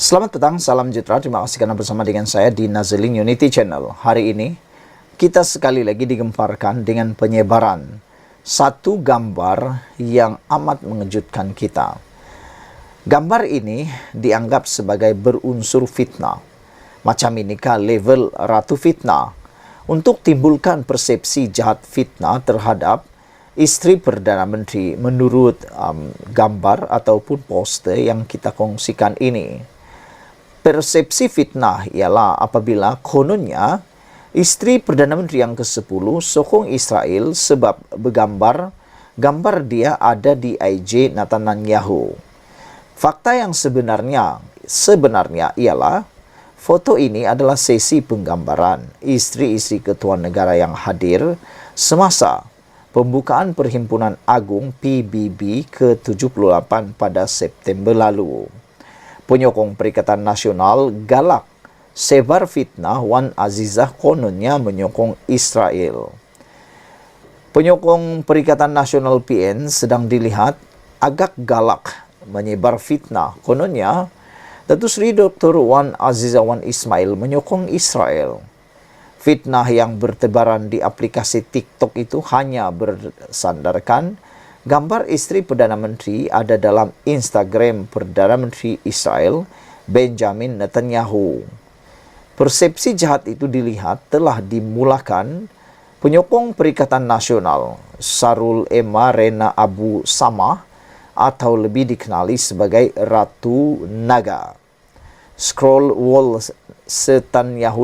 Selamat petang, salam sejahtera. Terima kasih karena bersama dengan saya di Nazilin Unity Channel. Hari ini kita sekali lagi digemparkan dengan penyebaran satu gambar yang amat mengejutkan kita. Gambar ini dianggap sebagai berunsur fitnah. Macam inikah level ratu fitnah untuk timbulkan persepsi jahat fitnah terhadap isteri Perdana Menteri menurut gambar ataupun poster yang kita kongsikan ini. Persepsi fitnah ialah apabila kononnya isteri Perdana Menteri yang ke-10 sokong Israel sebab gambar dia ada di IG Netanyahu. Fakta yang sebenarnya ialah foto ini adalah sesi penggambaran istri-istri ketua negara yang hadir semasa pembukaan Perhimpunan Agung PBB ke-78 pada September lalu. Penyokong Perikatan Nasional galak sebar fitnah Wan Azizah kononnya menyokong Israel. Penyokong Perikatan Nasional PN sedang dilihat agak galak menyebar fitnah kononnya Datuk Seri Dr. Wan Azizah Wan Ismail menyokong Israel. Fitnah yang bertebaran di aplikasi TikTok itu hanya bersandarkan gambar istri Perdana Menteri ada dalam Instagram Perdana Menteri Israel, Benjamin Netanyahu. Persepsi jahat itu dilihat telah dimulakan penyokong Perikatan Nasional, Sarul Ema Rena Abu Samah, atau lebih dikenali sebagai Ratu Naga. Scroll wall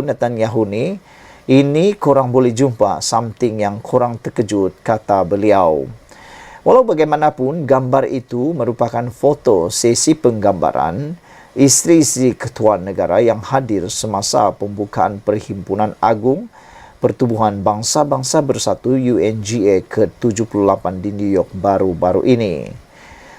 Netanyahu ini korang boleh jumpa something yang korang terkejut, kata beliau. Walau bagaimanapun, gambar itu merupakan foto sesi penggambaran istri-istri ketua negara yang hadir semasa pembukaan Perhimpunan Agung Pertubuhan Bangsa-Bangsa Bersatu UNGA ke-78 di New York baru-baru ini.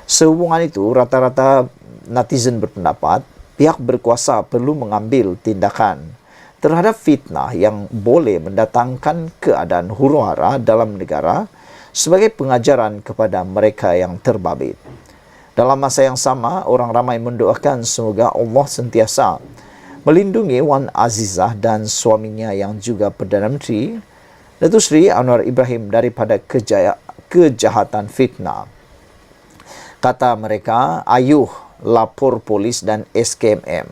Sehubungan itu, rata-rata netizen berpendapat pihak berkuasa perlu mengambil tindakan terhadap fitnah yang boleh mendatangkan keadaan huru-hara dalam negara sebagai pengajaran kepada mereka yang terbabit. Dalam masa yang sama, orang ramai mendoakan semoga Allah sentiasa melindungi Wan Azizah dan suaminya yang juga Perdana Menteri, Datuk Seri Anwar Ibrahim daripada kejahatan fitnah. Kata mereka, ayuh lapor polis dan SKMM.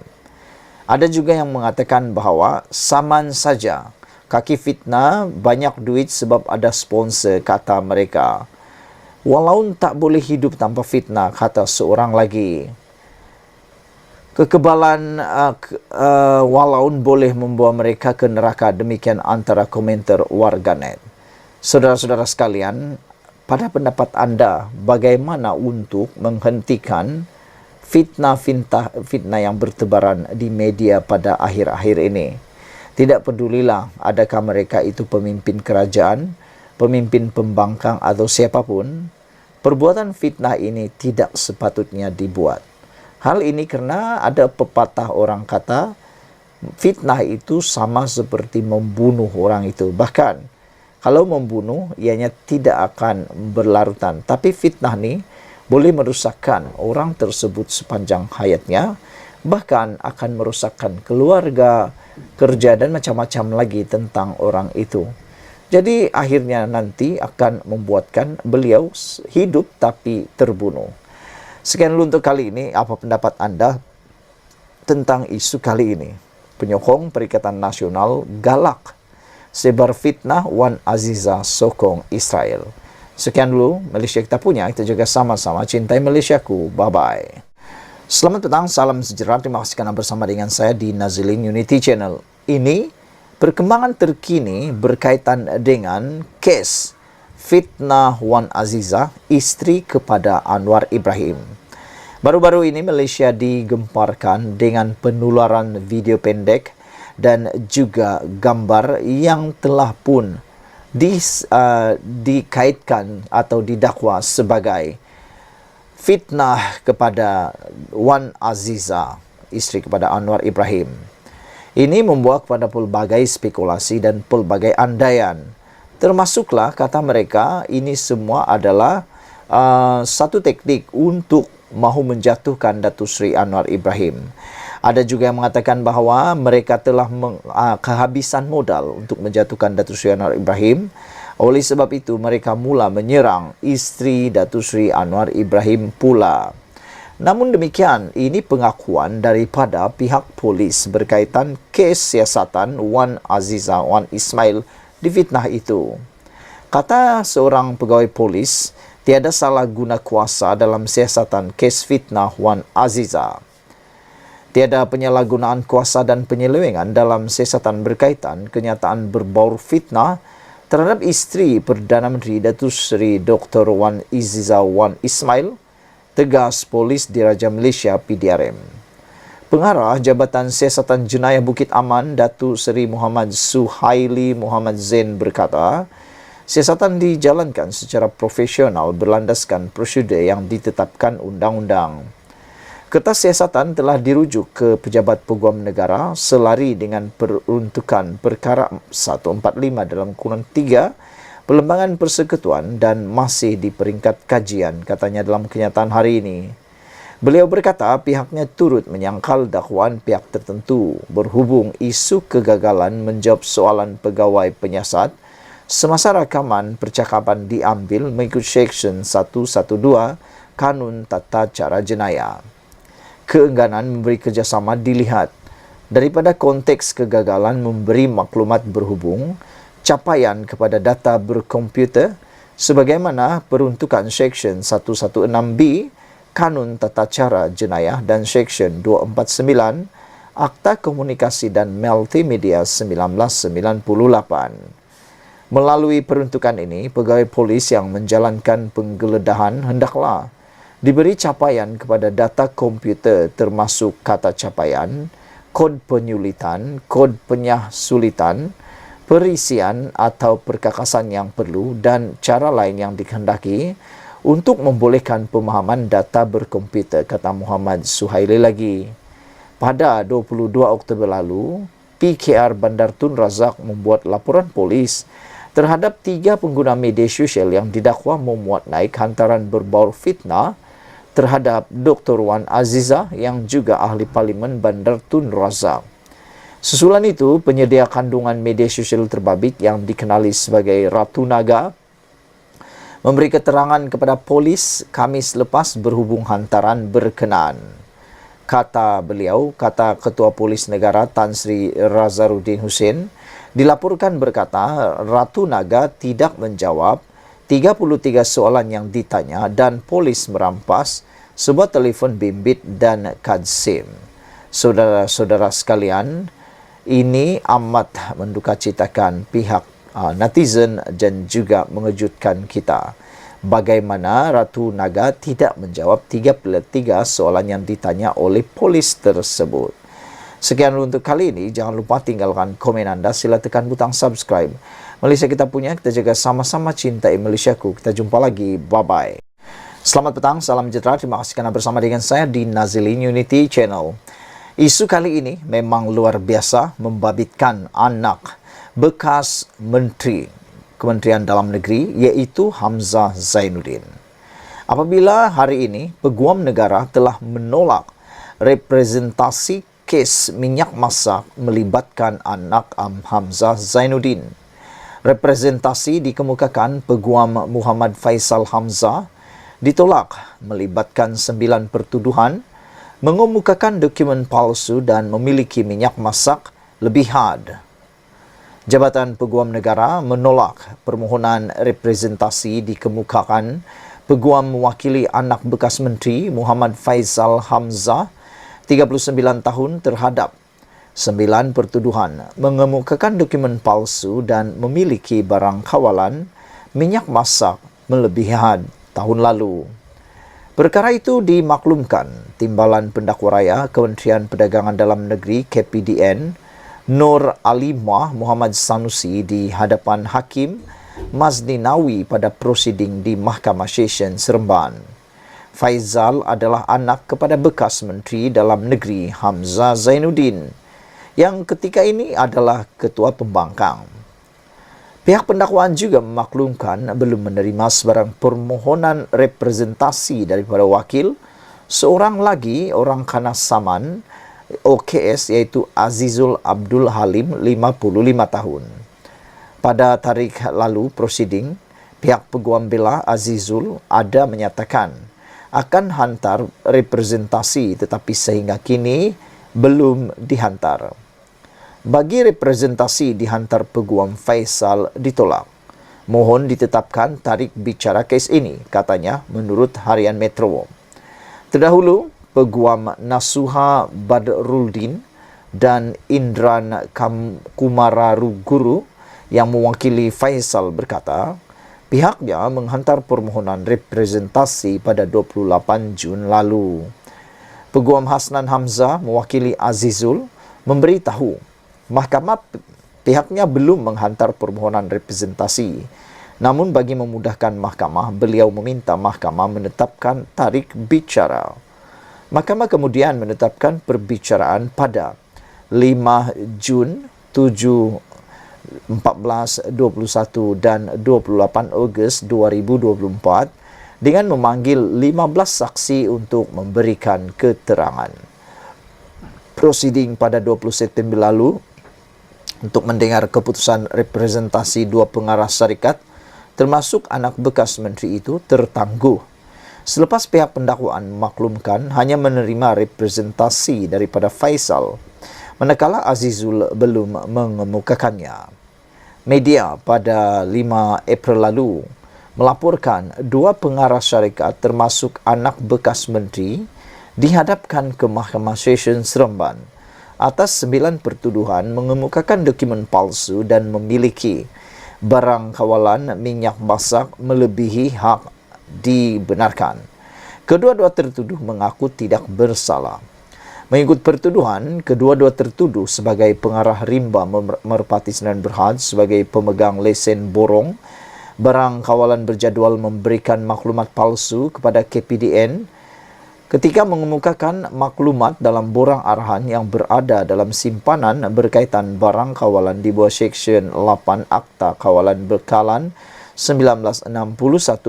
Ada juga yang mengatakan bahawa saman saja kaki fitnah banyak duit sebab ada sponsor, kata mereka. Walau tak boleh hidup tanpa fitnah, kata seorang lagi. Kekebalan walau boleh membawa mereka ke neraka, demikian antara komentar warganet. Saudara-saudara sekalian, pada pendapat anda, bagaimana untuk menghentikan fitnah yang bertebaran di media pada akhir-akhir ini? Tidak pedulilah adakah mereka itu pemimpin kerajaan, pemimpin pembangkang atau siapapun, perbuatan fitnah ini tidak sepatutnya dibuat. Hal ini karena ada pepatah orang kata, fitnah itu sama seperti membunuh orang itu. Bahkan, kalau membunuh, ianya tidak akan berlarutan. Tapi fitnah ini boleh merusakkan orang tersebut sepanjang hayatnya, bahkan akan merusakkan keluarga, kerja dan macam-macam lagi tentang orang itu. Jadi akhirnya nanti akan membuatkan beliau hidup tapi terbunuh. Sekian dulu untuk kali ini. Apa pendapat anda tentang isu kali ini? Penyokong Perikatan Nasional galak sebar fitnah Wan Azizah sokong Israel. Sekian dulu Malaysia kita punya. Kita juga sama-sama cintai Malaysiaku. Bye-bye. Selamat petang, salam sejahtera. Terima kasih karena bersama dengan saya di Nazilin Unity Channel. Ini perkembangan terkini berkaitan dengan kes fitnah Wan Azizah, istri kepada Anwar Ibrahim. Baru-baru ini Malaysia digemparkan dengan penularan video pendek dan juga gambar yang telah pun dikaitkan atau didakwa sebagai fitnah kepada Wan Azizah, istri kepada Anwar Ibrahim. Ini membuat kepada pelbagai spekulasi dan pelbagai andaian. Termasuklah kata mereka ini semua adalah satu teknik untuk mahu menjatuhkan Datuk Seri Anwar Ibrahim. Ada juga yang mengatakan bahawa mereka telah kehabisan modal untuk menjatuhkan Datuk Seri Anwar Ibrahim. Oleh sebab itu, mereka mula menyerang isteri Datuk Seri Anwar Ibrahim pula. Namun demikian, ini pengakuan daripada pihak polis berkaitan kes siasatan Wan Aziza Wan Ismail di fitnah itu. Kata seorang pegawai polis, tiada salah guna kuasa dalam siasatan kes fitnah Wan Aziza. Tiada penyalahgunaan kuasa dan penyelewengan dalam siasatan berkaitan kenyataan berbaur fitnah terhadap isteri Perdana Menteri Datuk Seri Dr. Wan Aziza Wan Ismail, tegas polis Diraja Malaysia PDRM. Pengarah Jabatan Siasatan Jenayah Bukit Aman Datuk Seri Muhammad Suhaili Muhammad Zain berkata, siasatan dijalankan secara profesional berlandaskan prosedur yang ditetapkan undang-undang. Kertas siasatan telah dirujuk ke Pejabat Peguam Negara selari dengan peruntukan perkara 145/3 Perlembagan Persekutuan dan masih di peringkat kajian, katanya dalam kenyataan hari ini. Beliau berkata pihaknya turut menyangkal dakwaan pihak tertentu berhubung isu kegagalan menjawab soalan pegawai penyiasat semasa rakaman percakapan diambil mengikut Seksyen 112 Kanun Tata Cara Jenayah. Keengganan memberi kerjasama dilihat daripada konteks kegagalan memberi maklumat berhubung capaian kepada data berkomputer sebagaimana peruntukan Seksyen 116B Kanun Tata Cara Jenayah dan Seksyen 249 Akta Komunikasi dan Multimedia 1998. Melalui peruntukan ini, pegawai polis yang menjalankan penggeledahan hendaklah diberi capaian kepada data komputer termasuk kata capaian, kod penyulitan, kod penyahsulitan, perisian atau perkakasan yang perlu dan cara lain yang dikehendaki untuk membolehkan pemahaman data berkomputer, kata Muhammad Suhaili lagi. Pada 22 Oktober lalu, PKR Bandar Tun Razak membuat laporan polis terhadap 3 pengguna media sosial yang didakwa memuat naik hantaran berbaur fitnah terhadap Dr. Wan Aziza yang juga ahli Parlimen Bandar Tun Razak. Susulan itu, penyedia kandungan media sosial terbabit yang dikenali sebagai Ratu Naga memberi keterangan kepada polis Khamis lepas berhubung hantaran berkenaan. Kata beliau, kata Ketua Polis Negara Tan Sri Razaruddin Hussein, dilaporkan berkata Ratu Naga tidak menjawab 33 soalan yang ditanya dan polis merampas sebuah telefon bimbit dan kad SIM. Saudara-saudara sekalian, ini amat mendukacitakan pihak netizen dan juga mengejutkan kita. Bagaimana Ratu Naga tidak menjawab 33 soalan yang ditanya oleh polis tersebut. Sekian untuk kali ini. Jangan lupa tinggalkan komen anda. Sila tekan butang subscribe. Malaysia kita punya, kita jaga sama-sama cintai Malaysiaku. Kita jumpa lagi. Bye-bye. Selamat petang, salam sejahtera. Terima kasih kerana bersama dengan saya di Nazilin Unity Channel. Isu kali ini memang luar biasa, membabitkan anak bekas Menteri Kementerian Dalam Negeri, iaitu Hamzah Zainuddin. Apabila hari ini Peguam Negara telah menolak representasi kes minyak masak melibatkan anak Hamzah Zainuddin. Representasi dikemukakan Peguam Muhammad Faisal Hamzah ditolak melibatkan 9 pertuduhan, mengemukakan dokumen palsu dan memiliki minyak masak lebih had. Jabatan Peguam Negara menolak permohonan representasi dikemukakan Peguam mewakili anak bekas Menteri Muhammad Faisal Hamzah 39 tahun terhadap 9 pertuduhan mengemukakan dokumen palsu dan memiliki barang kawalan minyak masak melebihi had tahun lalu. Perkara itu dimaklumkan Timbalan Pendakwa Raya Kementerian Perdagangan Dalam Negeri KPDN Nur Alimah Muhammad Sanusi di hadapan Hakim Mazni Nawi pada prosiding di Mahkamah Session Seremban. Faizal adalah anak kepada bekas Menteri Dalam Negeri Hamzah Zainuddin yang ketika ini adalah Ketua Pembangkang. Pihak pendakwaan juga memaklumkan belum menerima sebarang permohonan representasi daripada wakil seorang lagi orang Kanas Saman OKS yaitu Azizul Abdul Halim 55 tahun. Pada tarikh lalu prosiding, pihak peguam bela Azizul ada menyatakan akan hantar representasi tetapi sehingga kini belum dihantar. Bagi representasi dihantar peguam Faisal ditolak. Mohon ditetapkan tarikh bicara kes ini, katanya menurut Harian Metro. Terdahulu, peguam Nasuha Badruddin dan Indran Kumararuguru yang mewakili Faisal berkata, pihaknya menghantar permohonan representasi pada 28 Jun lalu. Peguam Hasnan Hamzah mewakili Azizul memberitahu mahkamah pihaknya belum menghantar permohonan representasi. Namun bagi memudahkan mahkamah, beliau meminta mahkamah menetapkan tarikh bicara. Mahkamah kemudian menetapkan perbicaraan pada 5 Jun, 7 14, 21 dan 28 Ogos 2024 dengan memanggil 15 saksi untuk memberikan keterangan. Prosiding pada 20 September lalu untuk mendengar keputusan representasi dua pengarah syarikat termasuk anak bekas menteri itu tertangguh. Selepas pihak pendakwaan memaklumkan hanya menerima representasi daripada Faisal, manakala Azizul belum mengemukakannya. Media pada 5 April lalu melaporkan dua pengarah syarikat termasuk anak bekas menteri dihadapkan ke Mahkamah Session Seremban atas 9 pertuduhan mengemukakan dokumen palsu dan memiliki barang kawalan minyak masak melebihi hak dibenarkan. Kedua-dua tertuduh mengaku tidak bersalah. Mengikut pertuduhan, kedua-dua tertuduh sebagai pengarah rimba Merpati Sdn Bhd sebagai pemegang lesen borong, barang kawalan berjadual memberikan maklumat palsu kepada KPDN ketika mengemukakan maklumat dalam borang arahan yang berada dalam simpanan berkaitan barang kawalan di bawah Seksyen 8 Akta Kawalan Bekalan 1961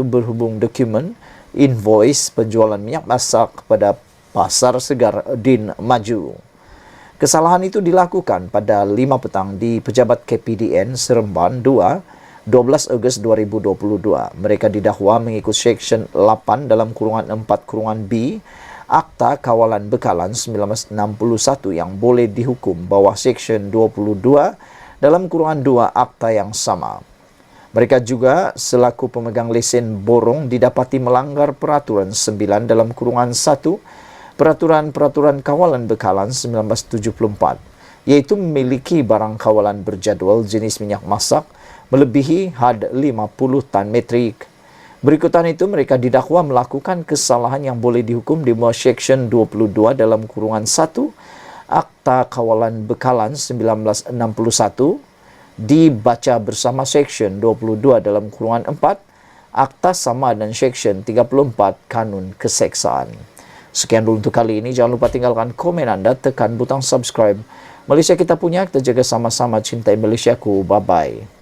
berhubung dokumen invoice penjualan minyak masak kepada Pasar Segar Din Maju. Kesalahan itu dilakukan pada 5 petang di Pejabat KPDN Seremban 2, 12 Ogos 2022. Mereka didakwa mengikut Seksyen 8 dalam kurungan 4 kurungan B Akta Kawalan Bekalan 1961 yang boleh dihukum bawah Seksyen 22 dalam kurungan 2 Akta yang sama. Mereka juga selaku pemegang lesen borong didapati melanggar peraturan 9 dalam kurungan 1 Peraturan Kawalan Bekalan 1974, yaitu memiliki barang kawalan berjadual jenis minyak masak melebihi had 50 tan metrik. Berikutan itu mereka didakwa melakukan kesalahan yang boleh dihukum di bawah Seksyen 22 dalam kurungan 1 Akta Kawalan Bekalan 1961 dibaca bersama Seksyen 22 dalam kurungan 4 Akta Sama dan Seksyen 34 Kanun Keseksaan. Sekian dulu untuk kali ini. Jangan lupa tinggalkan komen Anda, tekan butang subscribe. Malaysia kita punya, kita jaga sama-sama, cintai Malaysiaku. Bye-bye.